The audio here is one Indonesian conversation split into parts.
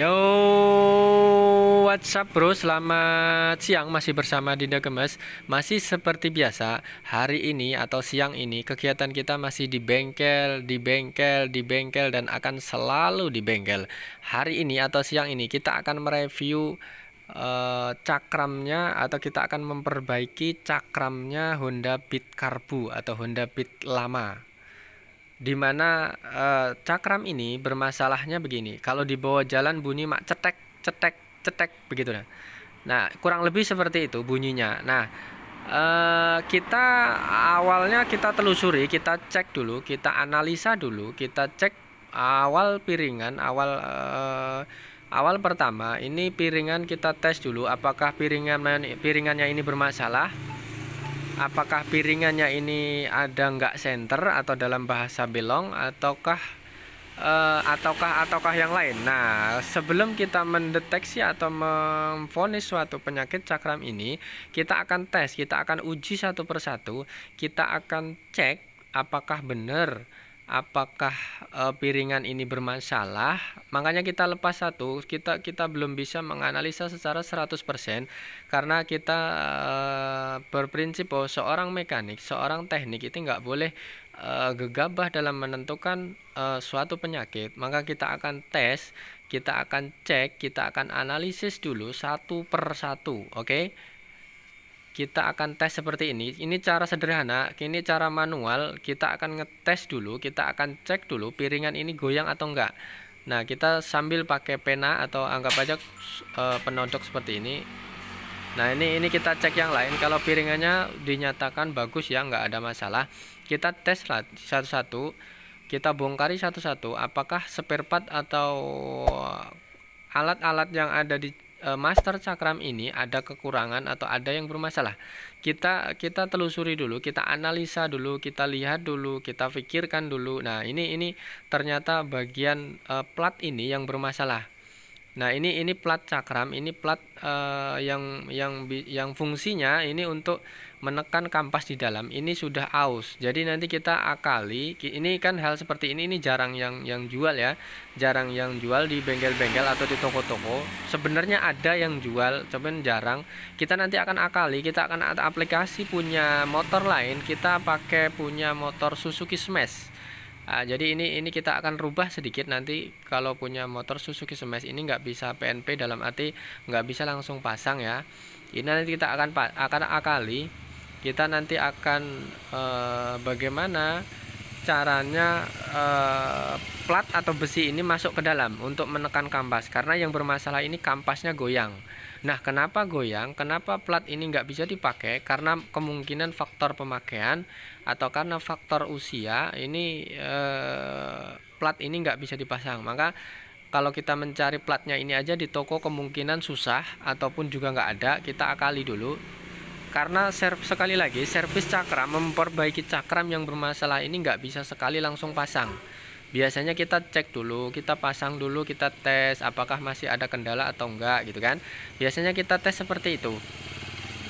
Yo, what's up bro? Selamat siang, masih bersama Dinda Gemes. Masih seperti biasa, hari ini atau siang ini kegiatan kita masih di bengkel, di bengkel dan akan selalu di bengkel. Hari ini atau siang ini kita akan mereview cakramnya atau kita akan memperbaiki cakramnya Honda Beat Karbu atau Honda Beat lama. Di mana cakram ini bermasalahnya begini. Kalau dibawa jalan bunyi mak cetek, cetek, cetek begitu nah. Nah, kurang lebih seperti itu bunyinya. Nah, kita awalnya kita telusuri, kita cek dulu, kita analisa dulu, kita cek awal piringan, awal pertama ini piringan kita tes dulu apakah piringannya ini bermasalah. Apakah piringannya ini ada nggak center atau dalam bahasa belong ataukah yang lain. Nah, sebelum kita mendeteksi atau memvonis suatu penyakit cakram ini, kita akan tes, kita akan uji satu persatu, kita akan cek apakah benar, apakah piringan ini bermasalah. Makanya kita lepas satu, kita belum bisa menganalisa secara 100% karena kita berprinsip bahwa seorang mekanik, seorang teknik itu nggak boleh gegabah dalam menentukan suatu penyakit. Maka kita akan tes, kita akan cek, kita akan analisis dulu satu per satu, oke? Kita akan tes seperti ini. Ini cara sederhana, ini cara manual. Kita akan ngetes dulu, kita akan cek dulu piringan ini goyang atau enggak. Nah, kita sambil pakai pena atau anggap aja penodok seperti ini. Nah, ini kita cek yang lain. Kalau piringannya dinyatakan bagus ya, nggak ada masalah. Kita tes satu-satu, kita bongkari satu-satu. Apakah spare part atau alat-alat yang ada di master cakram ini ada kekurangan atau ada yang bermasalah. Kita telusuri dulu, kita analisa dulu, kita lihat dulu, kita pikirkan dulu. Nah, ini ternyata bagian plat ini yang bermasalah. Nah, ini plat cakram, ini plat yang fungsinya ini untuk menekan kampas di dalam. Ini sudah aus. Jadi nanti kita akali. Ini kan hal seperti ini jarang yang jual ya. Jarang yang jual di bengkel-bengkel atau di toko-toko. Sebenarnya ada yang jual, cuman jarang. Kita nanti akan akali, kita akan aplikasi punya motor lain, kita pakai punya motor Suzuki Smash. Jadi ini kita akan rubah sedikit nanti. Kalau punya motor Suzuki Smash ini nggak bisa PNP, dalam arti nggak bisa langsung pasang ya. Ini nanti kita akan akali. Kita nanti akan bagaimana caranya plat atau besi ini masuk ke dalam untuk menekan kampas, karena yang bermasalah ini kampasnya goyang. Nah, kenapa goyang? Kenapa plat ini nggak bisa dipakai? Karena kemungkinan faktor pemakaian atau karena faktor usia ini plat ini nggak bisa dipasang. Maka kalau kita mencari platnya ini aja di toko kemungkinan susah ataupun juga nggak ada. Kita akali dulu. Karena sekali lagi servis cakram, memperbaiki cakram yang bermasalah ini nggak bisa sekali langsung pasang. Biasanya kita cek dulu, kita pasang dulu, kita tes apakah masih ada kendala atau enggak gitu kan. Biasanya kita tes seperti itu.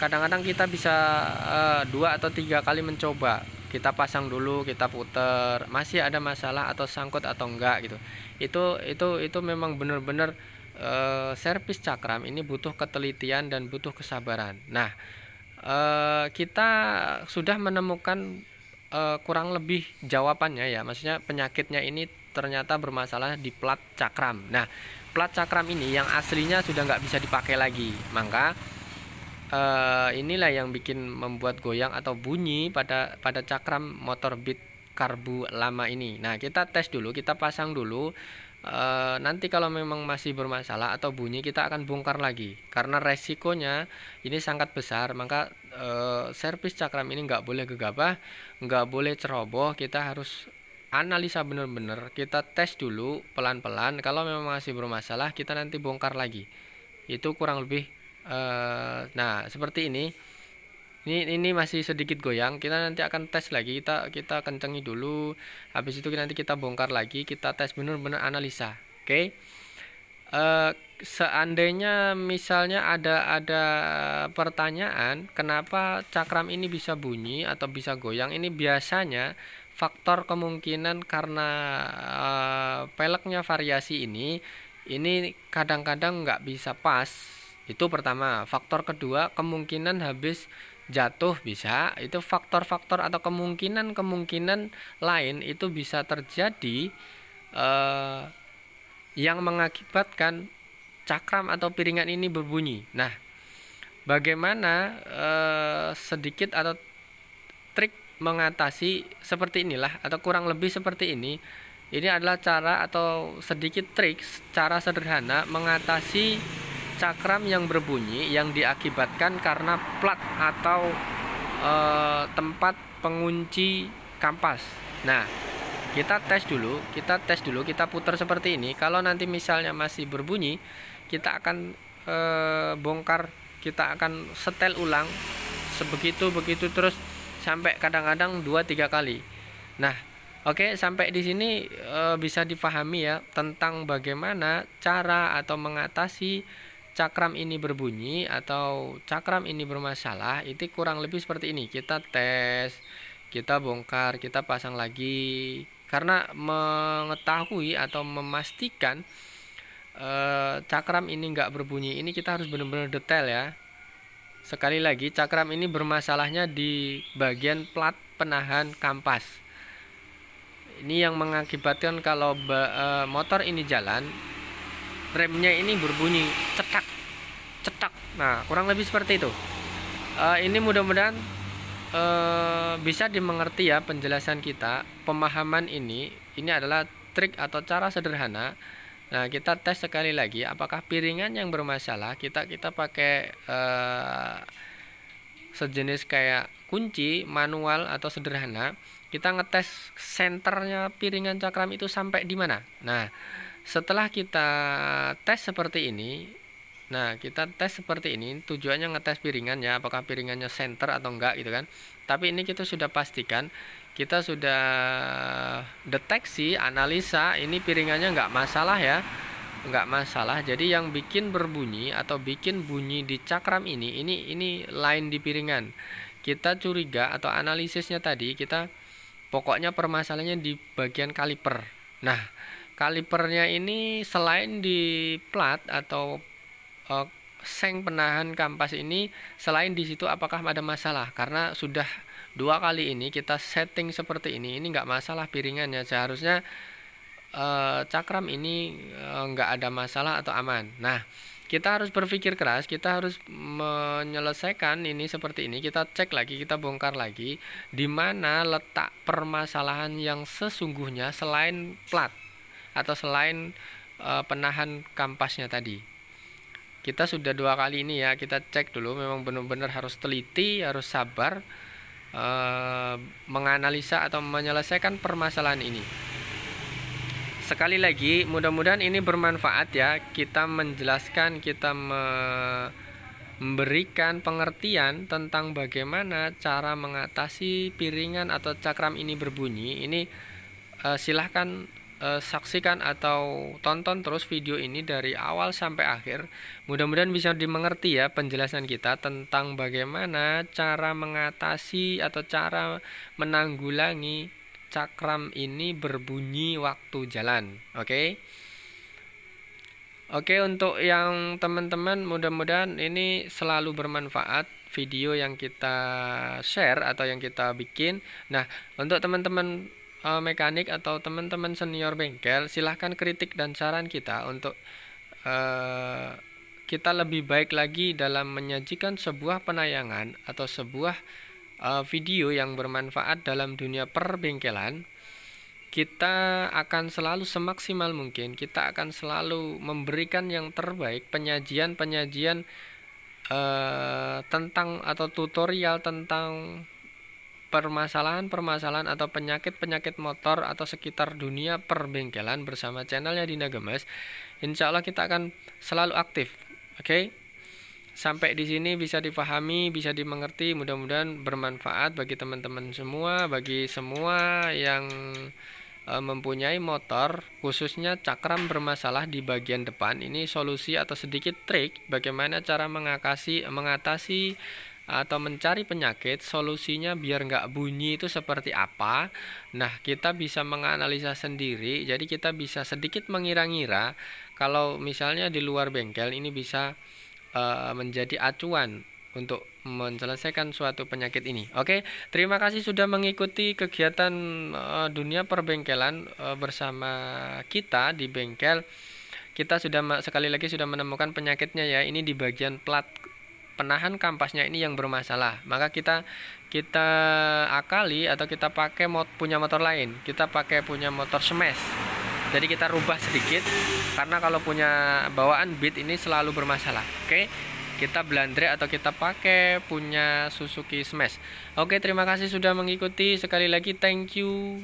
Kadang-kadang kita bisa 2 atau 3 kali mencoba. Kita pasang dulu, kita puter, masih ada masalah atau sangkut atau enggak gitu. Itu memang benar-benar servis cakram ini butuh ketelitian dan butuh kesabaran. Nah, kita sudah menemukan kurang lebih jawabannya ya, maksudnya penyakitnya ini ternyata bermasalah di plat cakram. Nah, plat cakram ini yang aslinya sudah nggak bisa dipakai lagi, maka inilah yang bikin membuat goyang atau bunyi pada cakram motor Beat Karbu lama ini. Nah, kita tes dulu, kita pasang dulu. Nanti kalau memang masih bermasalah atau bunyi, kita akan bongkar lagi karena resikonya ini sangat besar. Maka servis cakram ini nggak boleh gegabah, nggak boleh ceroboh. Kita harus analisa benar-benar, kita tes dulu pelan-pelan. Kalau memang masih bermasalah, kita nanti bongkar lagi. Itu kurang lebih nah seperti ini. Ini masih sedikit goyang, kita nanti akan tes lagi, kita kencengi dulu. Habis itu nanti kita bongkar lagi, kita tes benar-benar analisa. Oke. Seandainya misalnya ada pertanyaan kenapa cakram ini bisa bunyi atau bisa goyang, ini biasanya faktor kemungkinan karena peleknya variasi ini kadang-kadang nggak bisa pas. Itu pertama. Faktor kedua, kemungkinan habis jatuh bisa. Itu faktor-faktor atau kemungkinan lain itu bisa terjadi yang mengakibatkan cakram atau piringan ini berbunyi. Nah, bagaimana sedikit atau trik mengatasi seperti inilah, atau kurang lebih seperti ini. Ini adalah cara atau sedikit trik, cara sederhana mengatasi cakram yang berbunyi yang diakibatkan karena plat atau tempat pengunci kampas. Nah, kita tes dulu, kita putar seperti ini. Kalau nanti misalnya masih berbunyi, kita akan bongkar, kita akan setel ulang begitu terus sampai kadang-kadang 2-3 kali. Nah, oke, sampai di sini bisa dipahami ya tentang bagaimana cara atau mengatasi cakram ini berbunyi atau cakram ini bermasalah. Itu kurang lebih seperti ini. Kita tes, kita bongkar, kita pasang lagi. Karena mengetahui atau memastikan cakram ini nggak berbunyi, ini kita harus benar-benar detail ya. Sekali lagi, cakram ini bermasalahnya di bagian plat penahan kampas. Ini yang mengakibatkan kalau motor ini jalan, remnya ini berbunyi cetak. Nah, kurang lebih seperti itu. Ini mudah-mudahan bisa dimengerti ya penjelasan kita. Pemahaman ini adalah trik atau cara sederhana. Nah, kita tes sekali lagi apakah piringan yang bermasalah. Kita pakai sejenis kayak kunci manual atau sederhana. Kita ngetes senternya piringan cakram itu sampai di mana. Nah, setelah kita tes seperti ini, tujuannya ngetes piringannya, apakah piringannya center atau enggak gitu kan. Tapi ini kita sudah pastikan, kita sudah deteksi, analisa, ini piringannya enggak masalah ya, enggak masalah. Jadi yang bikin berbunyi atau bikin bunyi di cakram ini line di piringan. Kita curiga atau analisisnya tadi, kita pokoknya permasalahannya di bagian kaliper. Nah, kalipernya ini selain di plat atau seng penahan kampas ini, selain di situ apakah ada masalah? Karena sudah 2 kali ini kita setting seperti ini nggak masalah piringannya. Seharusnya cakram ini nggak ada masalah atau aman. Nah, kita harus berpikir keras, kita harus menyelesaikan ini seperti ini. Kita cek lagi, kita bongkar lagi di mana letak permasalahan yang sesungguhnya selain plat atau selain penahan kampasnya tadi. Kita sudah 2 kali ini ya, kita cek dulu. Memang benar-benar harus teliti, harus sabar menganalisa atau menyelesaikan permasalahan ini. Sekali lagi, mudah-mudahan ini bermanfaat ya. Kita menjelaskan, kita memberikan pengertian tentang bagaimana cara mengatasi piringan atau cakram ini berbunyi. Ini silahkan saksikan atau tonton terus video ini dari awal sampai akhir. Mudah-mudahan bisa dimengerti ya penjelasan kita tentang bagaimana cara mengatasi atau cara menanggulangi cakram ini berbunyi waktu jalan. Oke, untuk yang teman-teman, mudah-mudahan ini selalu bermanfaat video yang kita share atau yang kita bikin. Nah, untuk teman-teman mekanik atau teman-teman senior bengkel, silahkan kritik dan saran kita untuk kita lebih baik lagi dalam menyajikan sebuah penayangan atau sebuah video yang bermanfaat dalam dunia perbengkelan. Kita akan selalu semaksimal mungkin, kita akan selalu memberikan yang terbaik, penyajian tentang atau tutorial tentang permasalahan atau penyakit motor atau sekitar dunia perbengkelan bersama channelnya Dina Gemes. Insya Allah kita akan selalu aktif. Oke. Sampai di sini bisa dipahami, bisa dimengerti, mudah-mudahan bermanfaat bagi teman-teman semua, bagi semua yang mempunyai motor, khususnya cakram bermasalah di bagian depan. Ini solusi atau sedikit trik bagaimana cara mengatasi atau mencari penyakit, solusinya biar nggak bunyi itu seperti apa. Nah, kita bisa menganalisa sendiri, jadi kita bisa sedikit mengira-ngira kalau misalnya di luar bengkel ini bisa menjadi acuan untuk menyelesaikan suatu penyakit ini. Oke, terima kasih sudah mengikuti kegiatan dunia perbengkelan bersama kita di bengkel. Kita sudah sekali lagi sudah menemukan penyakitnya ya. Ini di bagian plat penahan kampasnya ini yang bermasalah. Maka kita akali atau kita pakai punya motor lain. Kita pakai punya motor smash. Jadi kita rubah sedikit karena kalau punya bawaan beat ini selalu bermasalah. Oke, kita blandre atau kita pakai punya Suzuki Smash. Oke, terima kasih sudah mengikuti. Sekali lagi thank you.